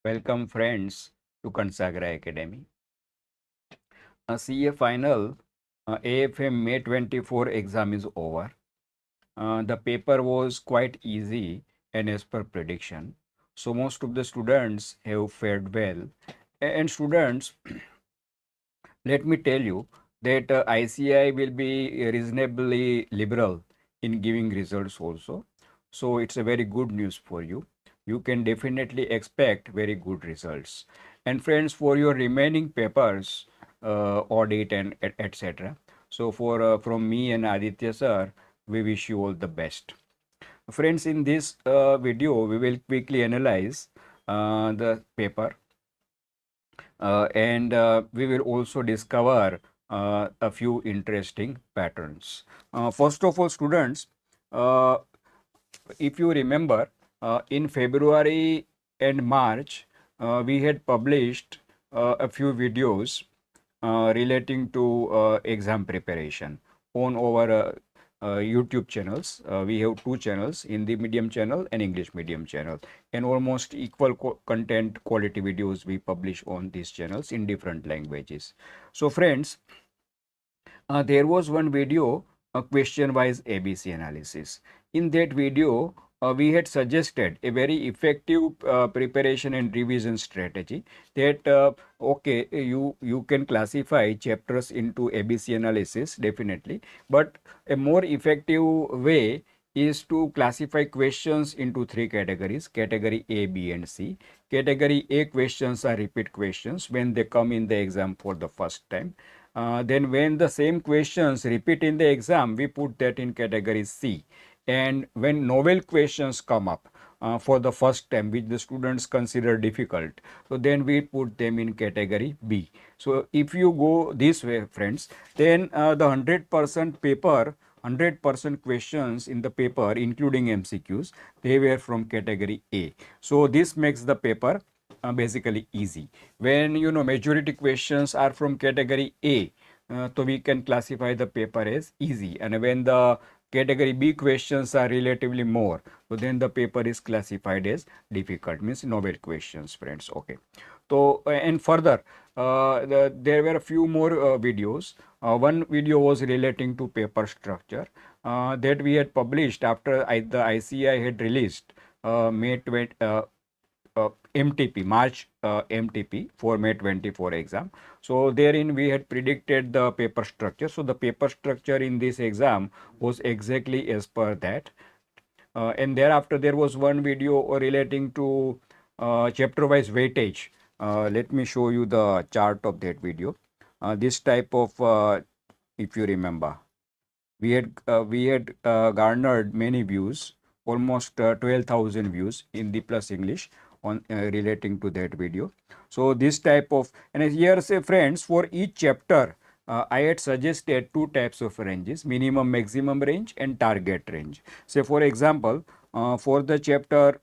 Welcome friends to Kansagara Academy. CA Final AFM May 24 exam is over. The paper was quite easy and as per prediction. So most of the students have fared well. And students, let me tell you that ICI will be reasonably liberal in giving results also. So it's a very good news for you. You can definitely expect very good results. And friends, for your remaining papers, audit and etc. So for from me and Aditya sir, we wish you all the best. Friends, in this video, we will quickly analyze the paper and we will also discover a few interesting patterns. First of all, students, uh, if you remember, in February and March, we had published a few videos relating to exam preparation on our YouTube channels. We have two channels, Hindi medium channel and English medium channel, and almost equal content quality videos we publish on these channels in different languages. So friends, there was one video, a question wise ABC analysis. In that video, we had suggested a very effective preparation and revision strategy that okay, you can classify chapters into ABC analysis definitely, but a more effective way is to classify questions into three categories: category A, B, and C. Category A questions are repeat questions when they come in the exam for the first time. Then when the same questions repeat in the exam, we put that in category C. And when novel questions come up for the first time, which the students consider difficult, so then we put them in category B. So if you go this way, friends, then the 100% paper, 100% questions in the paper, including MCQs, they were from category A. So this makes the paper basically easy. When majority questions are from category A, so we can classify the paper as easy. And when the category B questions are relatively more, so then the paper is classified as difficult, means novel questions, friends. Okay. So and further, there were a few more videos. One video was relating to paper structure that we had published after the ICI had released May 20, MTP, March MTP for May 24 exam. So therein we had predicted the paper structure. So the paper structure in this exam was exactly as per that. And thereafter there was one video relating to chapter wise weightage. Let me show you the chart of that video. This type of, if you remember, we had garnered many views, almost 12,000 views in the Plus English on relating to that video. So this type of, and here say friends, for each chapter I had suggested two types of ranges: minimum maximum range and target range. Say for example, for the chapter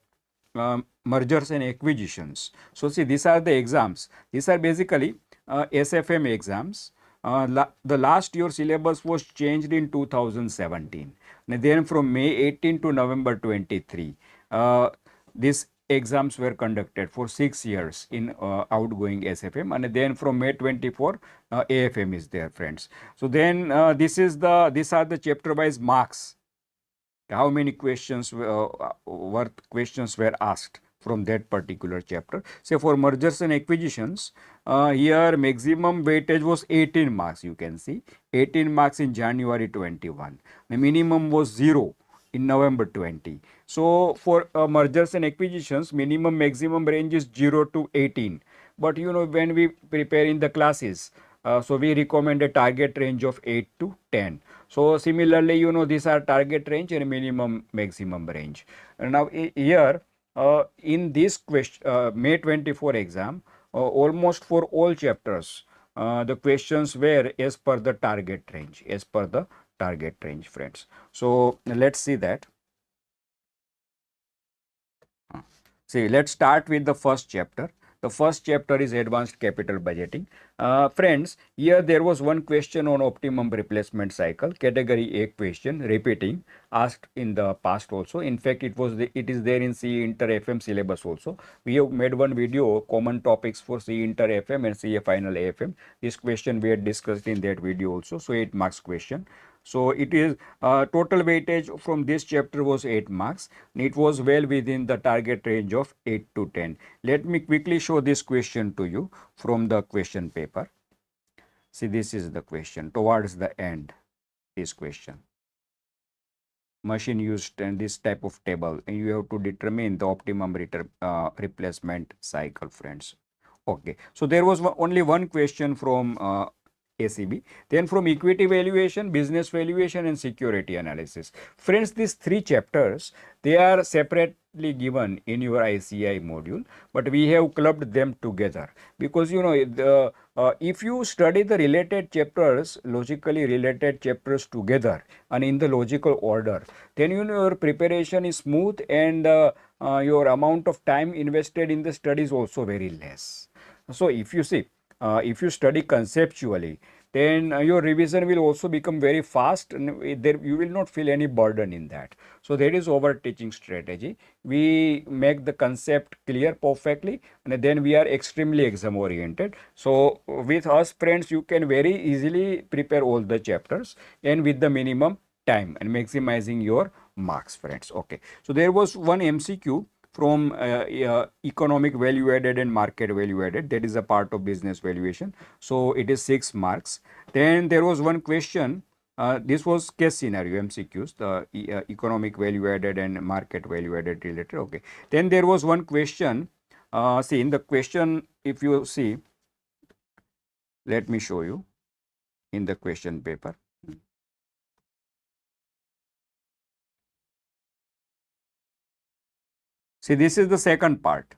mergers and acquisitions. So see, these are the exams. These are basically SFM exams. The last year syllabus was changed in 2017. And then from May 18 to November 23, these exams were conducted for 6 years in outgoing SFM, and then from May 24, AFM is there, friends. So then these are the chapter wise marks, how many questions were asked from that particular chapter. Say for mergers and acquisitions, here maximum weightage was 18 marks. You can see 18 marks in January 21. The minimum was 0 in November 20. So for mergers and acquisitions, minimum maximum range is 0 to 18. But when we prepare in the classes, so we recommend a target range of 8 to 10. So similarly, these are target range and minimum maximum range. And now here in this question, May 24 exam, almost for all chapters, the questions were as per the target range, friends. So let's see that. See, let's start with the first chapter. The first chapter is advanced capital budgeting. Friends, here there was one question on optimum replacement cycle, category A question, repeating, asked in the past also. In fact, it is there in CA Inter FM syllabus also. We have made one video, common topics for CA Inter FM and CA Final AFM. This question we had discussed in that video also. So 8 marks question. So it is total weightage from this chapter was 8 marks. And it was well within the target range of 8 to 10. Let me quickly show this question to you from the question paper. See, this is the question towards the end, this question. Machine used and this type of table, and you have to determine the optimum replacement cycle, friends. Okay, so there was only one question from ACB. Then from equity valuation, business valuation and security analysis. Friends, these three chapters, they are separately given in your ICI module, but we have clubbed them together because if you study the related chapters, logically related chapters together and in the logical order, then your preparation is smooth and your amount of time invested in the study is also very less. So if you see, if you study conceptually, then your revision will also become very fast and there you will not feel any burden in that. So that is our teaching strategy. We make the concept clear perfectly and then we are extremely exam oriented. So with us, friends, you can very easily prepare all the chapters and with the minimum time and maximizing your marks, friends. Okay, so there was one MCQ from economic value added and market value added, that is a part of business valuation. So it is 6 marks. Then there was one question, this was case scenario MCQs, the economic value added and market value added related. Okay, then there was one question, see in the question, if you see, let me show you in the question paper. See, this is the second part.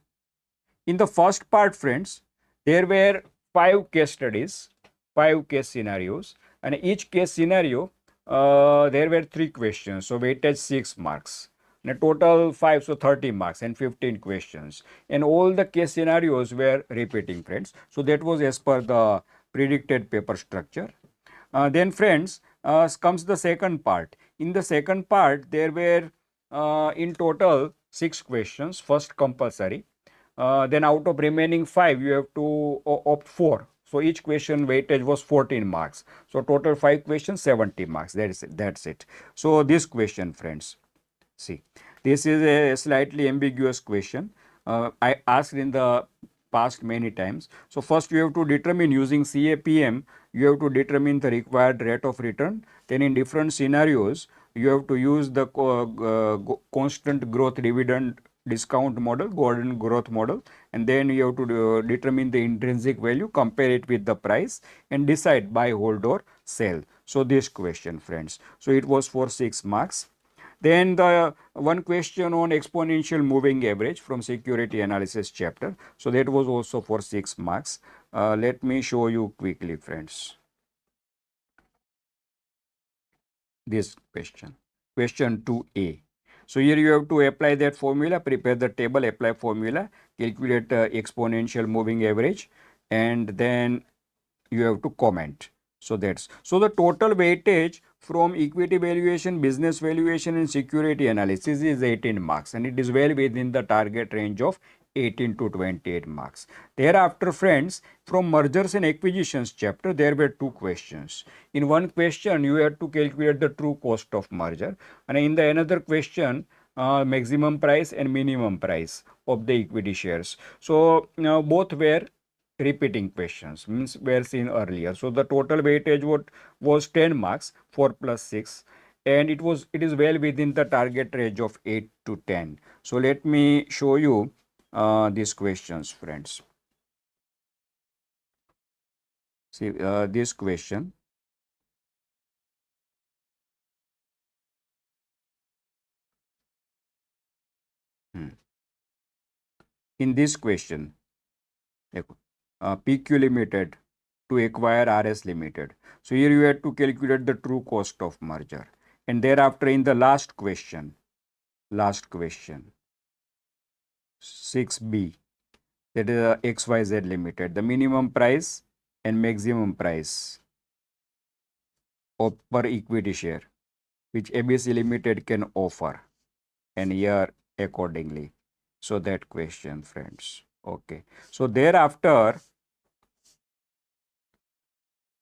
In the first part, friends, there were 5 case studies, 5 case scenarios, and each case scenario, there were 3 questions. So weightage 6 marks. And a total 5, so 30 marks and 15 questions. And all the case scenarios were repeating, friends. So that was as per the predicted paper structure. Then, friends, comes the second part. In the second part, there were in total 6 questions, first compulsory. Then out of remaining 5, you have to opt 4. So each question weightage was 14 marks. So total 5 questions, 70 marks. That's it. So this question, friends, see, this is a slightly ambiguous question. I asked in the past many times. So first you have to determine using CAPM, you have to determine the required rate of return. Then in different scenarios, you have to use the constant growth dividend discount model, Gordon growth model, and then you have to determine the intrinsic value, compare it with the price and decide buy, hold or sell. So this question, friends. So it was for 6 marks. Then the one question on exponential moving average from security analysis chapter. So that was also for 6 marks. Let me show you quickly, friends. This question, question 2A. So here you have to apply that formula, prepare the table, apply formula, calculate exponential moving average, and then you have to comment. So that's, so the total weightage from equity valuation, business valuation and security analysis is 18 marks and it is well within the target range of 18 to 28 marks. Thereafter, friends, from mergers and acquisitions chapter, there were 2 questions. In one question, you had to calculate the true cost of merger, and in the another question, maximum price and minimum price of the equity shares. So now both were repeating questions, means were seen earlier. So the total weightage was 10 marks, 4 plus 6, and it is well within the target range of 8 to 10. So let me show you these questions, friends. See this question. In this question, PQ Limited to acquire RS Limited. So here you have to calculate the true cost of merger. And thereafter in the last question, 6B, that is XYZ Limited, the minimum price and maximum price of per equity share which ABC Limited can offer, and here accordingly. So that question, friends. Okay. So thereafter,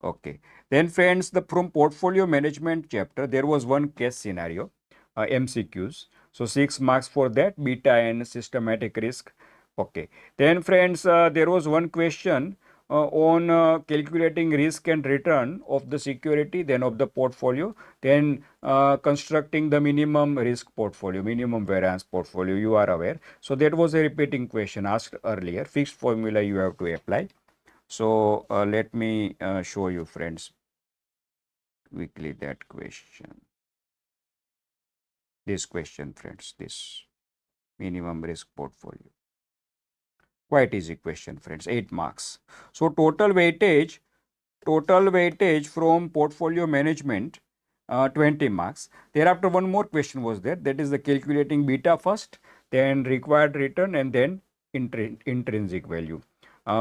okay. Then friends, the from portfolio management chapter, there was one case scenario, MCQs. So 6 marks for that, beta and systematic risk. Okay. Then friends, there was one question on calculating risk and return of the security, then of the portfolio, then constructing the minimum risk portfolio, minimum variance portfolio, you are aware. So that was a repeating question asked earlier. Fixed formula you have to apply. So let me show you, friends, quickly that question. This question, friends, this minimum risk portfolio. Quite easy question, friends, 8 marks. So total weightage from portfolio management, 20 marks. Thereafter, one more question was there, that is the calculating beta first, then required return, and then intrinsic value.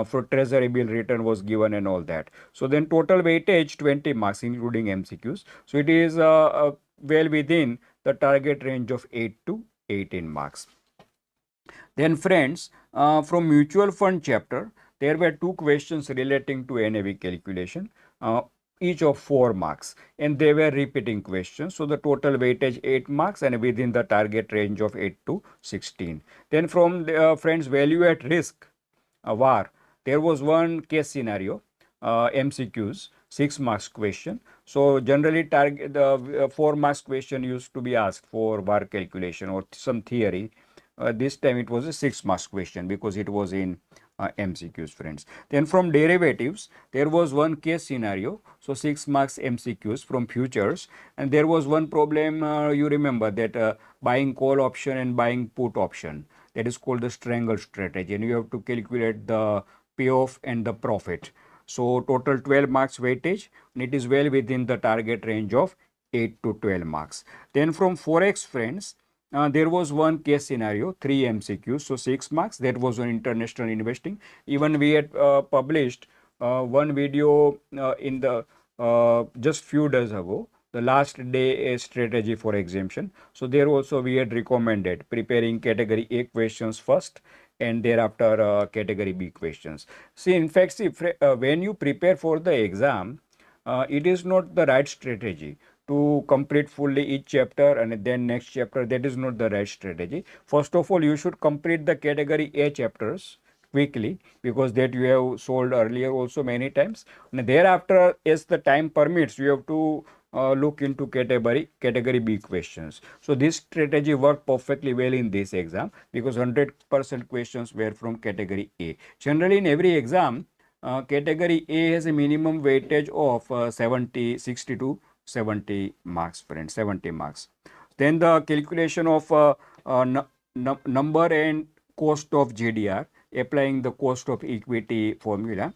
For treasury bill return was given and all that. So then total weightage 20 marks including MCQs. So it is well within the target range of 8 to 18 marks. Then friends, from mutual fund chapter, there were two questions relating to NAV calculation, each of 4 marks, and they were repeating questions. So the total weightage 8 marks and within the target range of 8 to 16. Then from the, friends, value at risk, VAR, there was one case scenario, MCQs, 6 marks question. So generally target the 4 marks question used to be asked for VAR calculation or some theory. This time it was a 6 marks question because it was in MCQs, friends. Then from derivatives, there was one case scenario. So 6 marks MCQs from futures, and there was one problem, you remember that buying call option and buying put option. That is called the strangle strategy, and you have to calculate the payoff and the profit. So total 12 marks weightage, and it is well within the target range of 8 to 12 marks. Then from Forex, friends, there was one case scenario, 3 MCQs, so 6 marks. That was on international investing. Even we had published one video in the just few days ago, the last day a strategy for exemption. So there also we had recommended preparing category A questions first and thereafter category B questions. See, in fact, see, when you prepare for the exam, it is not the right strategy to complete fully each chapter and then next chapter. That is not the right strategy. First of all, you should complete the category A chapters quickly because that you have solved earlier also many times, and thereafter as the time permits you have to look into category B questions. So this strategy worked perfectly well in this exam because 100% questions were from category A. Generally in every exam, category A has a minimum weightage of 60 to 70 marks, friends, 70 marks. Then the calculation of number and cost of GDR, applying the cost of equity formula.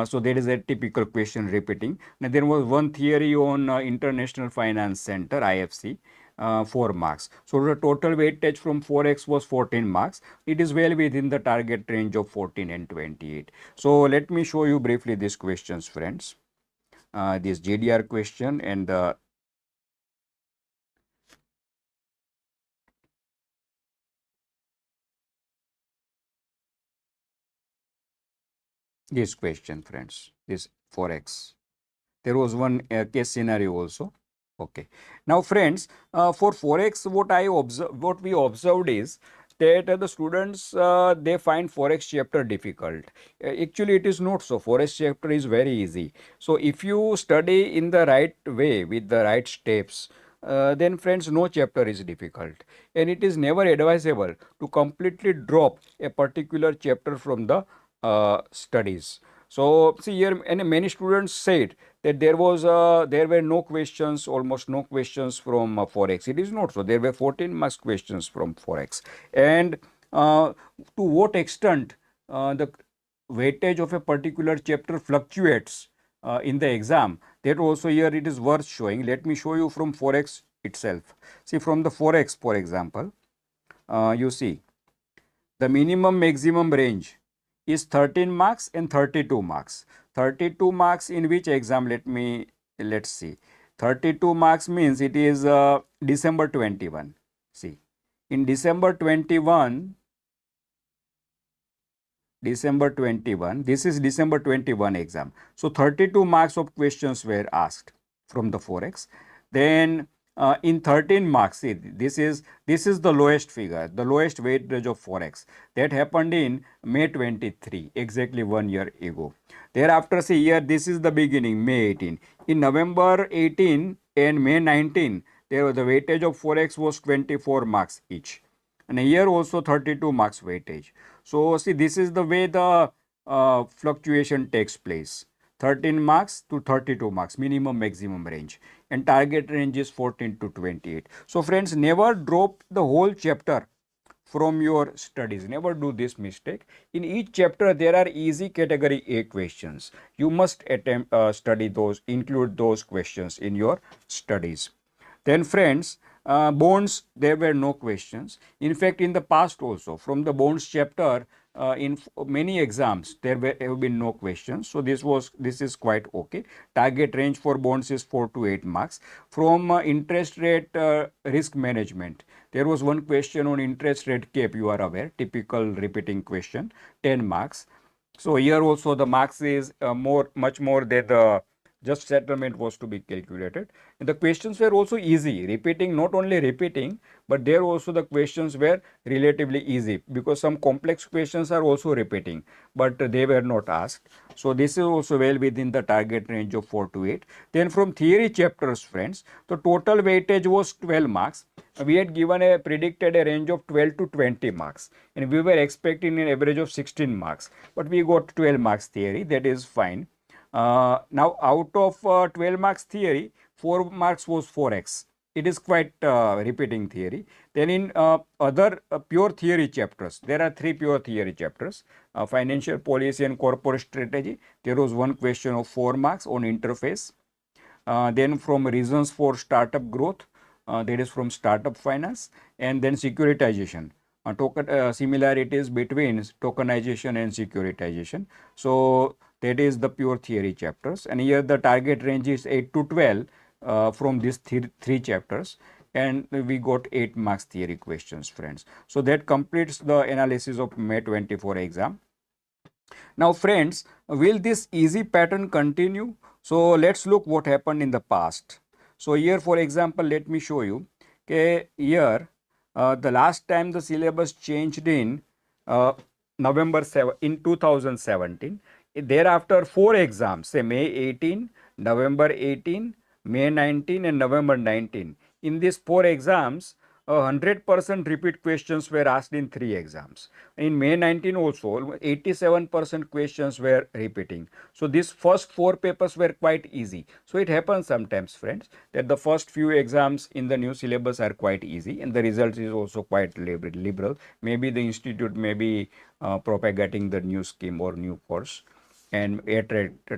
So there is a typical question repeating. Now there was one theory on International Finance Center, IFC, 4 marks. So the total weightage from Forex was 14 marks. It is well within the target range of 14 and 28. So let me show you briefly these questions, friends. This GDR question and the this question, friends, this Forex. There was one case scenario also. Okay. Now, friends, for Forex, what we observed is that the students they find Forex chapter difficult. Actually, it is not so. Forex chapter is very easy. So, if you study in the right way with the right steps, then friends, no chapter is difficult, and it is never advisable to completely drop a particular chapter from the studies. So see here, and many students said that there were no questions, almost no questions from Forex. It is not so. There were 14 marks questions from Forex, and to what extent the weightage of a particular chapter fluctuates in the exam, that also here it is worth showing. Let me show you from Forex itself. See, from the Forex, for example, you see the minimum maximum range is 13 marks and 32 marks. 32 marks in which exam? Let's see. 32 marks means it is December 21. See, in December 21, this is December 21 exam. So 32 marks of questions were asked from the Forex. Then in 13 marks, see, this is the lowest figure, the lowest weightage of Forex. That happened in May 23, exactly 1 year ago. Thereafter, see here, this is the beginning, May 18. In November 18 and May 19, there was the weightage of Forex was 24 marks each. And here also 32 marks weightage. So see, this is the way the fluctuation takes place. 13 marks to 32 marks, minimum maximum range, and target range is 14 to 28. So friends, never drop the whole chapter from your studies. Never do this mistake. In each chapter there are easy category A questions. You must attempt study those, include those questions in your studies. Then friends, bonds, there were no questions. In fact, in the past also, from the bonds chapter, in many exams, have been no questions. So this is quite okay. Target range for bonds is 4 to 8 marks. From interest rate risk management, there was one question on interest rate cap, you are aware, typical repeating question, 10 marks. So here also the marks is much more than the just settlement was to be calculated. And the questions were also easy, repeating, not only repeating, but there also the questions were relatively easy, because some complex questions are also repeating, but they were not asked. So this is also well within the target range of 4 to 8. Then from theory chapters, friends, the total weightage was 12 marks. We had given a predicted a range of 12 to 20 marks, and we were expecting an average of 16 marks, but we got 12 marks theory. That is fine. Now, out of 12 marks theory, 4 marks was Forex. It is quite repeating theory. Then in other pure theory chapters, there are 3 pure theory chapters. Financial policy and corporate strategy, there was one question of 4 marks on interface. Then from reasons for startup growth, that is from startup finance. And then securitization, similarities between tokenization and securitization. So that is the pure theory chapters, and here the target range is 8 to 12 from these three chapters, and we got 8 marks theory questions, friends. So that completes the analysis of May 24 exam. Now friends, will this easy pattern continue? So let's look what happened in the past. So here, for example, let me show you. Okay, here the last time the syllabus changed in November 7 in 2017. Thereafter 4 exams, say May 18, November 18, May 19 and November 19. In these 4 exams, 100% repeat questions were asked in 3 exams. In May 19 also, 87% questions were repeating. So these first 4 papers were quite easy. So it happens sometimes, friends, that the first few exams in the new syllabus are quite easy, and the result is also quite liberal. Maybe the institute may be propagating the new scheme or new course and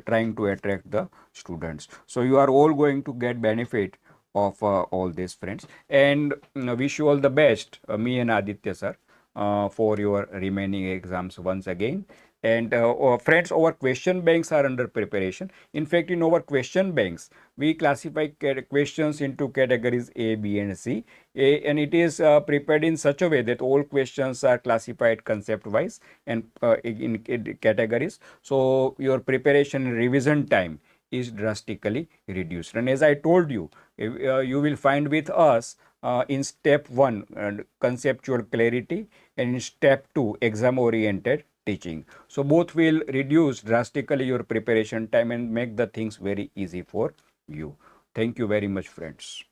trying to attract the students. So you are all going to get benefit of all this, friends, and wish you all the best, me and Aditya sir, for your remaining exams once again. And friends, our question banks are under preparation. In fact, in our question banks, we classify questions into categories A, B, and C. And it is prepared in such a way that all questions are classified concept wise and in categories. So your preparation and revision time is drastically reduced. And as I told you, you will find with us in step 1 conceptual clarity, and in step 2 exam oriented teaching. So both will reduce drastically your preparation time and make the things very easy for you. Thank you very much, friends.